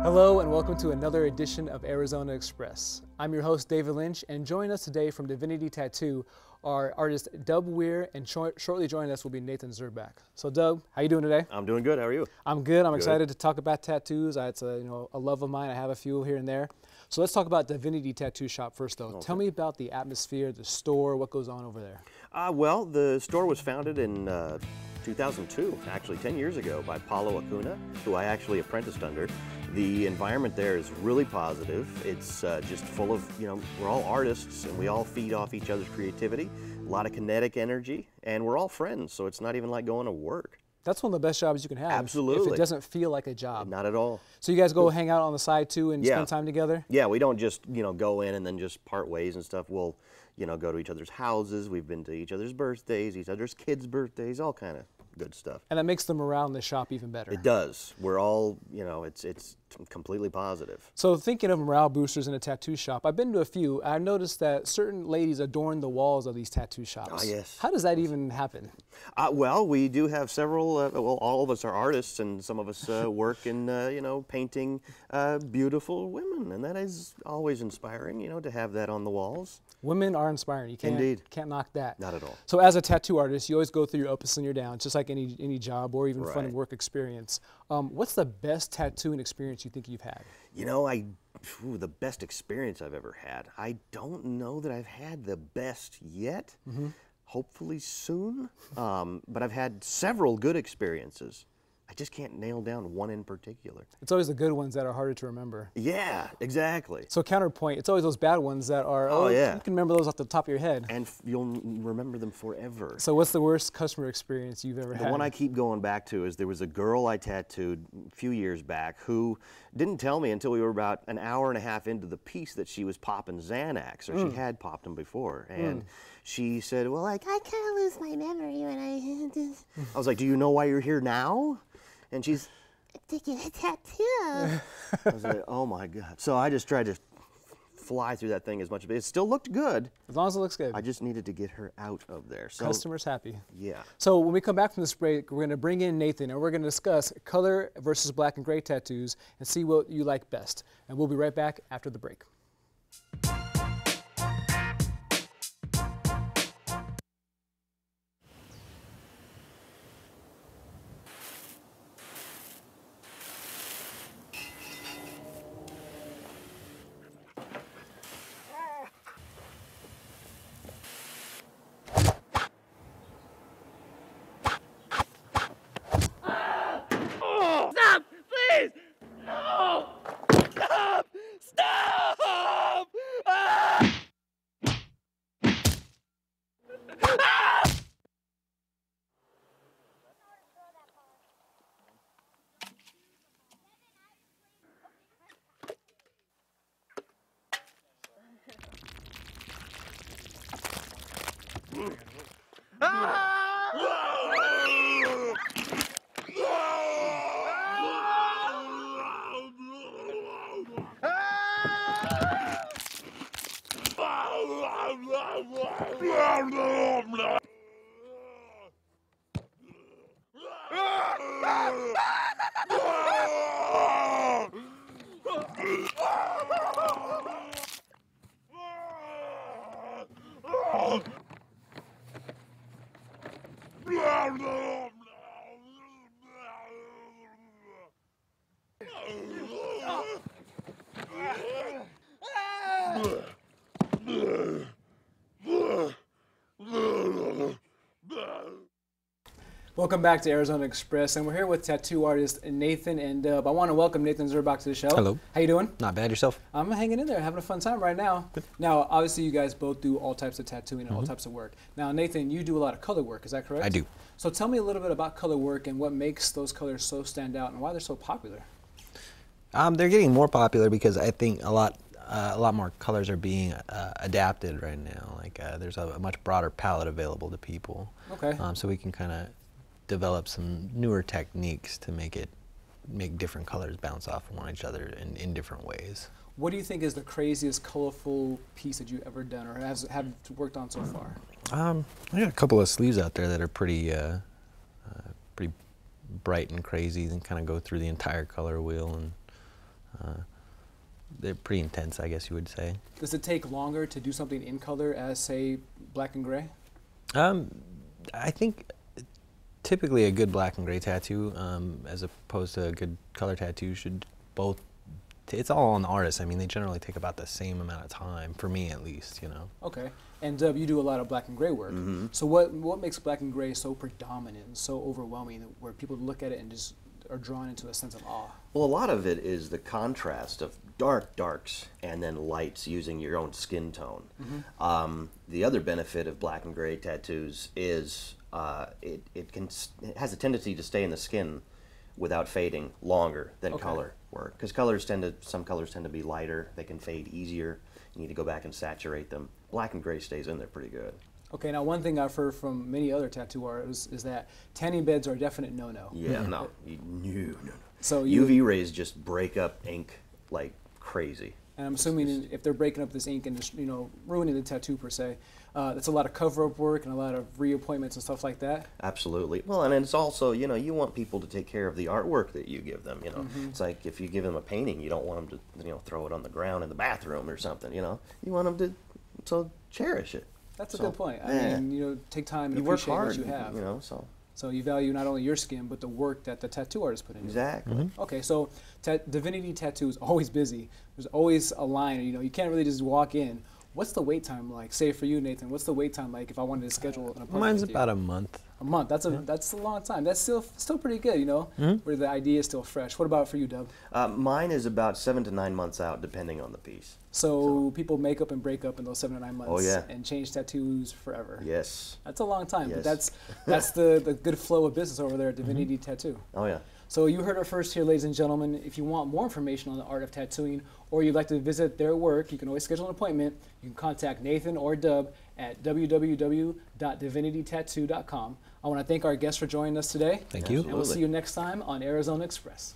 Hello and welcome to another edition of Arizona Express. I'm your host David Lynch, and joining us today from Divinity Tattoo are artist Dub Weir, and shortly joining us will be Nathan Zerbach. So Dub, how you doing today? I'm doing good. How are you? I'm good. I'm excited to talk about tattoos. It's a love of mine. I have a few here and there. So let's talk about Divinity Tattoo Shop first, though. Okay. Tell me about the atmosphere, the store, what goes on over there. Well, the store was founded in 2002, actually 10 years ago, by Paulo Acuna, who I actually apprenticed under. The environment there is really positive. It's just full of, we're all artists and we all feed off each other's creativity, a lot of kinetic energy, and we're all friends, so it's not even like going to work. That's one of the best jobs you can have. Absolutely. If it doesn't feel like a job. Not at all. So you guys go hang out on the side too and spend time together? Yeah, we don't just, go in and then just part ways and stuff. We'll, go to each other's houses. We've been to each other's birthdays, each other's kids' birthdays, all kind of good stuff. And that makes the morale in the shop even better. It does. We're all, it's completely positive. So thinking of morale boosters in a tattoo shop, I've been to a few. I've noticed that certain ladies adorn the walls of these tattoo shops. Oh, yes. How does that even happen? Well, we do have several, all of us are artists, and some of us work in, painting beautiful women, and that is always inspiring, to have that on the walls. Women are inspiring. You can't knock that. Not at all. So as a tattoo artist, you always go through your ups and your downs, just like any job or even fun work experience. What's the best tattooing experience you think you've had? The best experience I've ever had. I don't know that I've had the best yet. Hopefully soon. But I've had several good experienes. I just can't nail down one in particular. It's always the good ones that are harder to remember. Yeah, exactly. So counterpoint, it's always those bad ones that are, you can remember those off the top of your head. And you'll remember them forever. So what's the worst customer experience you've ever had? The one I keep going back to is there was a girl I tattooed a few years back who didn't tell me until we were about an hour and a half into the piece that she was popping Xanax, or she had popped them before. And she said, well, I kind of lose my memory when I was like, do you know why you're here now? And she's to get a tattoo. I was like, oh my God. So I just tried to fly through that thing as much as it still looked good. As long as it looks good. I just needed to get her out of there. So, customer's happy. Yeah. So when we come back from this break, we're going to bring in Nathan and we're going to discuss color versus black and gray tattoos and see what you like best. And we'll be right back after the break. Welcome back to Arizona Express, and we're here with tattoo artist Nathan and Dub. I want to welcome Nathan Zerbach to the show. Hello. How you doing? Not bad. Yourself? I'm hanging in there, having a fun time right now. Good. Now, obviously, you guys both do all types of tattooing and all types of work. Now, Nathan, you do a lot of color work, is that correct? I do. So tell me a little bit about color work and what makes those colors so stand out and why they're so popular. They're getting more popular because I think a lot more colors are being adapted right now. Like there's a much broader palette available to people. Okay. So we can kind of develop some newer techniques to make different colors bounce off of one each other in different ways. What do you think is the craziest colorful piece that you've ever done or have worked on so far? I got a couple of sleeves out there that are pretty bright and crazy and kind of go through the entire color wheel. And They're pretty intense, I guess you would say. Does it take longer to do something in color as, say, black and gray? I think typically a good black and gray tattoo, as opposed to a good color tattoo, should both. It's all on the artist. I mean, they generally take about the same amount of time, for me at least, you know. Okay. And you do a lot of black and gray work. Mm-hmm. So what makes black and gray so predominant and so overwhelming where people look at it and just are drawn into a sense of awe? Well, a lot of it is the contrast of darks and then lights using your own skin tone. Mm-hmm. The other benefit of black and gray tattoos is it has a tendency to stay in the skin without fading longer than color work. Because some colors tend to be lighter. They can fade easier. You need to go back and saturate them. Black and gray stays in there pretty good. Okay, now one thing I've heard from many other tattoo artists is that tanning beds are a definite no-no. Yeah, no. No. So UV rays just break up ink like crazy. And I'm assuming if they're breaking up this ink and just, you know, ruining the tattoo per se, that's a lot of cover-up work and a lot of reappointments and stuff like that. Absolutely. Well, and it's also, you know, you want people to take care of the artwork that you give them, you know. Mm-hmm. It's like if you give them a painting, you don't want them to, you know, throw it on the ground in the bathroom or something, you know. You want them to cherish it. That's a good point. I mean, you know, take time and appreciate what you have. You know, so you value not only your skin, but the work that the tattoo artist put in. Exactly. Mm-hmm. Okay, so Divinity Tattoo is always busy. There's always a line. You know, you can't really just walk in. What's the wait time like? Say for you, Nathan, what's the wait time like if I wanted to schedule an appointment? Mine's with you? about a month. A month. That's a long time. That's still pretty good, you know, where the idea is still fresh. What about for you, Dub? Mine is about 7 to 9 months out, depending on the piece. So people make up and break up in those 7 to 9 months. Oh, yeah. And change tattoos forever. Yes. That's a long time, yes. but that's the good flow of business over there at Divinity Tattoo. Oh yeah. So you heard it first here, ladies and gentlemen. If you want more information on the art of tattooing, or you'd like to visit their work, you can always schedule an appointment. You can contact Nathan or Dub at www.divinitytattoo.com. I want to thank our guests for joining us today. Thank you. And we'll see you next time on Arizona Express.